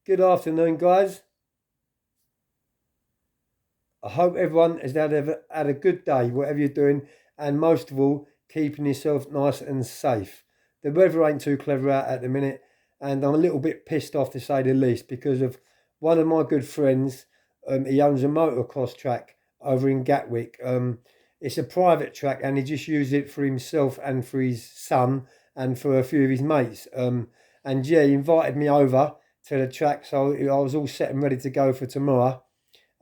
Good afternoon, guys. I hope everyone has had a good day, whatever you're doing, and most of all, keeping yourself nice and safe. The weather ain't too clever out at the minute, and I'm a little bit pissed off to say the least because of one of my good friends. He owns a motocross track over in Gatwick. It's a private track, and he just used it for himself and for his son and for a few of his mates. And yeah, he invited me over to the track, so I was all set and ready to go for tomorrow,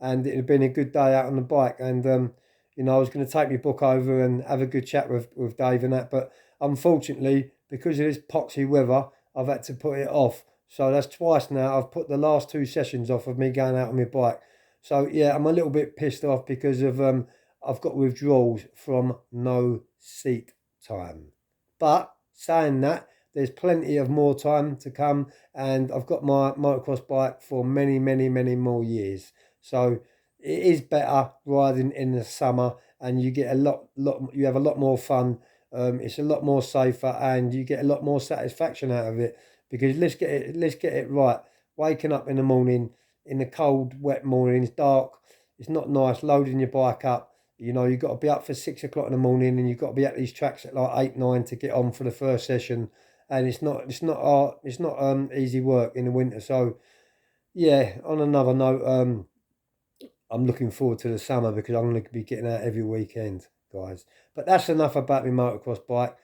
and it had been a good day out on the bike. And I was going to take my book over and have a good chat with Dave and that, but unfortunately, because of this poxy weather, I've had to put it off. So that's twice now. I've put the last two sessions off of me going out on my bike. So yeah, I'm a little bit pissed off because of I've got withdrawals from no seat time. But saying that, there's plenty of more time to come, and I've got my motocross bike for many, many, many more years. So it is better riding in the summer, and you get you have a lot more fun. It's a lot more safer, and you get a lot more satisfaction out of it. Because let's get it right. Waking up in the morning, in the cold, wet mornings, dark, it's not nice. Loading your bike up, you've got to be up for 6 o'clock in the morning, and you've got to be at these tracks at like 8, 9 to get on for the first session. And it's not easy work in the winter. So yeah. On another note, I'm looking forward to the summer because I'm going to be getting out every weekend, guys. But that's enough about my motocross bike.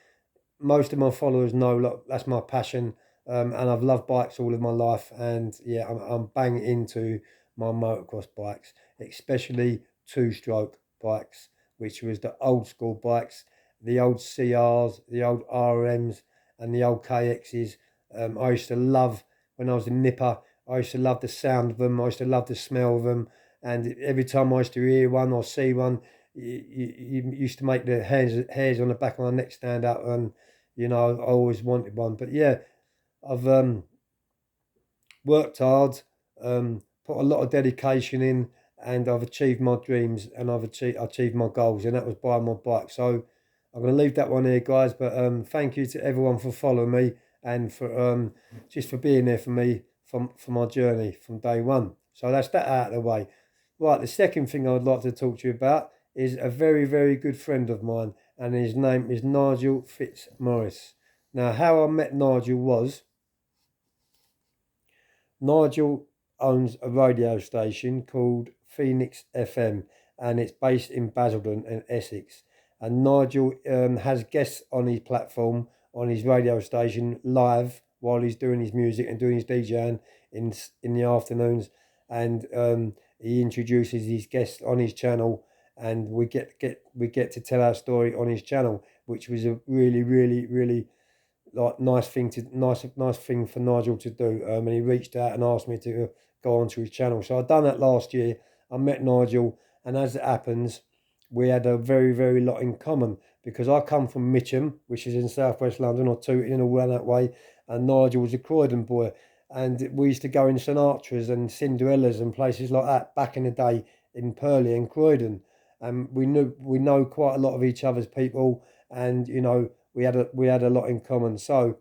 Most of my followers know, look, that's my passion, and I've loved bikes all of my life. And yeah, I'm bang into my motocross bikes, especially two-stroke bikes, which was the old school bikes, the old CRs, the old RMs, and the old KXs. I used to love when I was a nipper. I used to love the sound of them. I used to love the smell of them. And every time I used to hear one or see one, you used to make the hairs on the back of my neck stand up. And I always wanted one. But yeah, I've worked hard, put a lot of dedication in, and I've achieved my dreams, and I've achieved my goals, and that was buying my bike. So I'm going to leave that one here, guys. But thank you to everyone for following me, and for just for being there for me for my journey from day one. So that's that out of the way. Right, the second thing I'd like to talk to you about is a very, very good friend of mine, and his name is Nigel Fitzmaurice. Now, how I met Nigel was Nigel owns a radio station called Phoenix FM, and it's based in Basildon in Essex. And Nigel has guests on his platform, on his radio station, live while he's doing his music and doing his DJing in the afternoons. And he introduces his guests on his channel, and we get to tell our story on his channel, which was a really, really, really like nice thing for Nigel to do. And he reached out and asked me to go onto his channel. So I'd done that last year. I met Nigel, and as it happens, we had a very, very lot in common because I come from Mitcham, which is in southwest London, or Tooting and all around that way, and Nigel was a Croydon boy. And we used to go in Sinatra's and Cinderella's and places like that back in the day in Purley and Croydon. And we know quite a lot of each other's people, and we had a lot in common. So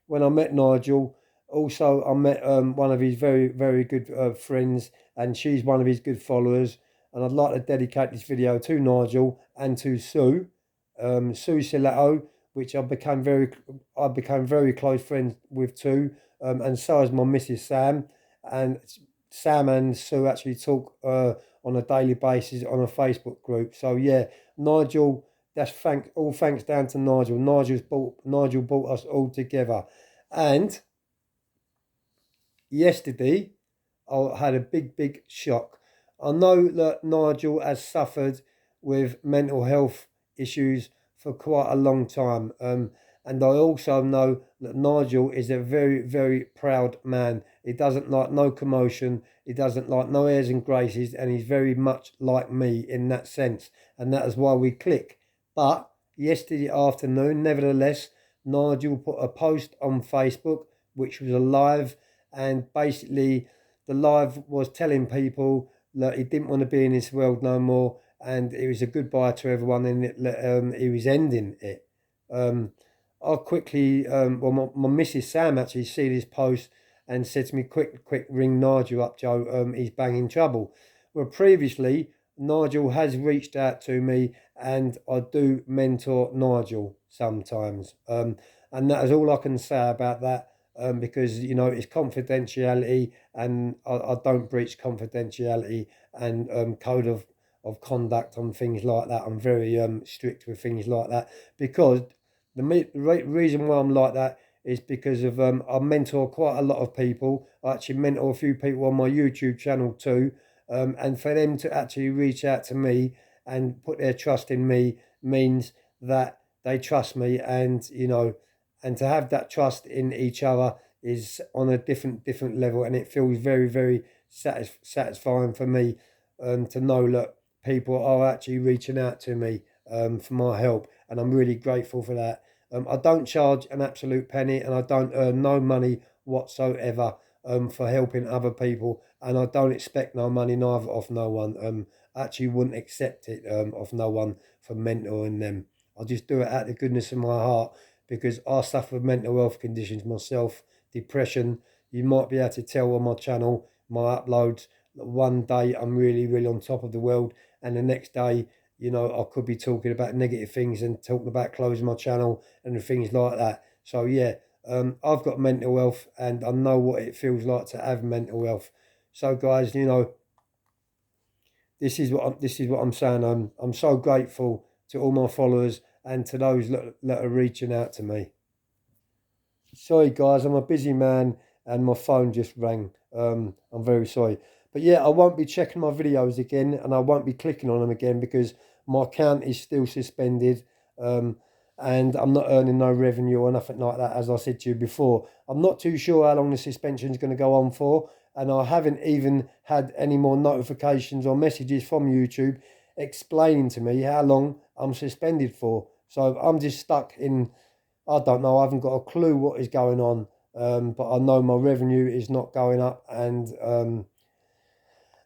when I met Nigel, also I met one of his very, very good friends, and she's one of his good followers. And I'd like to dedicate this video to Nigel and to Sue Silato, which I became very close friends with too. And so is my Mrs. Sam, and Sam and Sue actually talk on a daily basis on a Facebook group. So yeah, Nigel, that's all thanks down to Nigel. Nigel brought us all together. And yesterday, I had a big, big shock. I know that Nigel has suffered with mental health issues for quite a long time. And I also know that Nigel is a very, very proud man. He doesn't like no commotion. He doesn't like no airs and graces. And he's very much like me in that sense. And that is why we click. But yesterday afternoon, nevertheless, Nigel put a post on Facebook, which was a live, and basically the live was telling people that he didn't want to be in this world no more, and it was a goodbye to everyone, and he was ending it. I quickly, well, my Mrs. Sam actually see this post, and said to me, quick, ring Nigel up, Joe. He's banging trouble. Well, previously, Nigel has reached out to me, and I do mentor Nigel sometimes. And that is all I can say about that. Because it's confidentiality, and I don't breach confidentiality and code of conduct on things like that. I'm very strict with things like that, because the reason why I'm like that is because of I mentor quite a lot of people. I actually mentor a few people on my YouTube channel too, and for them to actually reach out to me and put their trust in me means that they trust me, and to have that trust in each other is on a different level, and it feels very satisfying for me to know that people are actually reaching out to me for my help, and I'm really grateful for that. I don't charge an absolute penny, and I don't earn no money whatsoever for helping other people, and I don't expect no money neither off no one. I actually wouldn't accept it off no one for mentoring them. I just do it out of the goodness of my heart, because I suffer with mental health conditions myself, depression. You might be able to tell on my channel, my uploads, that one day I'm really on top of the world, and the next day, I could be talking about negative things and talking about closing my channel and things like that. So yeah, I've got mental health, and I know what it feels like to have mental health. So guys, this is what I'm saying. I'm so grateful to all my followers and to those that are reaching out to me. Sorry guys, I'm a busy man and my phone just rang. I'm very sorry. But yeah, I won't be checking my videos again, and I won't be clicking on them again, because my account is still suspended. And I'm not earning no revenue or nothing like that, as I said to you before. I'm not too sure how long the suspension is going to go on for, and I haven't even had any more notifications or messages from YouTube explaining to me how long I'm suspended for. So I'm just stuck in, I don't know, I haven't got a clue what is going on, but I know my revenue is not going up, and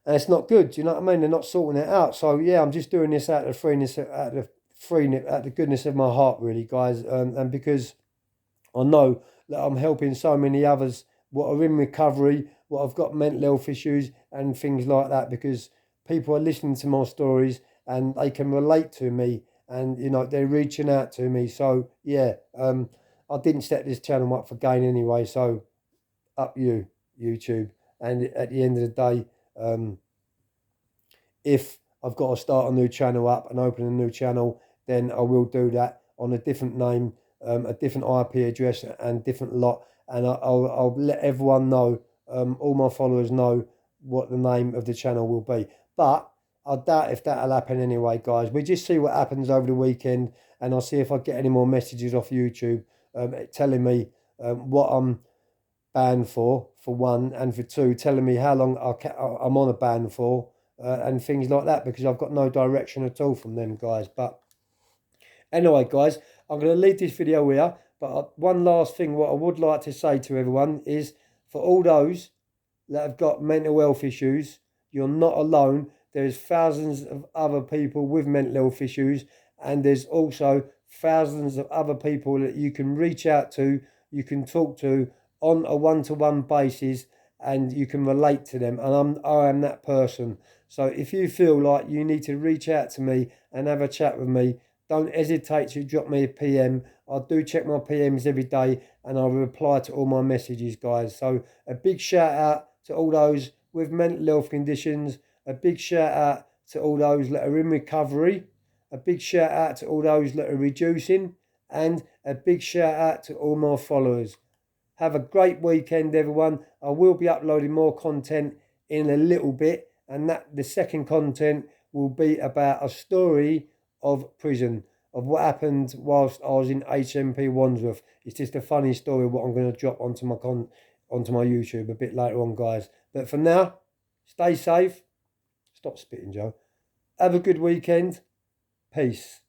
it's not good. Do you know what I mean? They're not sorting it out. So yeah, I'm just doing this out of the goodness of my heart, really, guys, and because I know that I'm helping so many others what are in recovery, what have got mental health issues and things like that, because people are listening to my stories and they can relate to me, and they're reaching out to me. So yeah, I didn't set this channel up for gain anyway. So up you, YouTube. And at the end of the day, if I've got to start a new channel up and open a new channel, then I will do that on a different name, a different IP address and different lot. And I'll let everyone know, all my followers know what the name of the channel will be. But I doubt if that'll happen anyway, guys. We just see what happens over the weekend, and I'll see if I get any more messages off YouTube telling me what I'm banned for one, and for two, telling me how long I'm on a ban for, and things like that, because I've got no direction at all from them, guys. But anyway, guys, I'm going to leave this video here. But one last thing, what I would like to say to everyone is, for all those that have got mental health issues, you're not alone. There's thousands of other people with mental health issues, and there's also thousands of other people that you can reach out to, you can talk to on a one-to-one basis, and you can relate to them. And I am that person. So if you feel like you need to reach out to me and have a chat with me, don't hesitate to drop me a PM. I do check my PMs every day, and I reply to all my messages, guys. So a big shout out to all those with mental health conditions. A big shout out to all those that are in recovery. A big shout out to all those that are reducing. And a big shout out to all my followers. Have a great weekend, everyone. I will be uploading more content in a little bit, and that the second content will be about a story of prison, of what happened whilst I was in HMP Wandsworth. It's just a funny story what I'm going to drop onto my YouTube a bit later on, guys. But for now, stay safe. Stop spitting, Joe. Have a good weekend. Peace.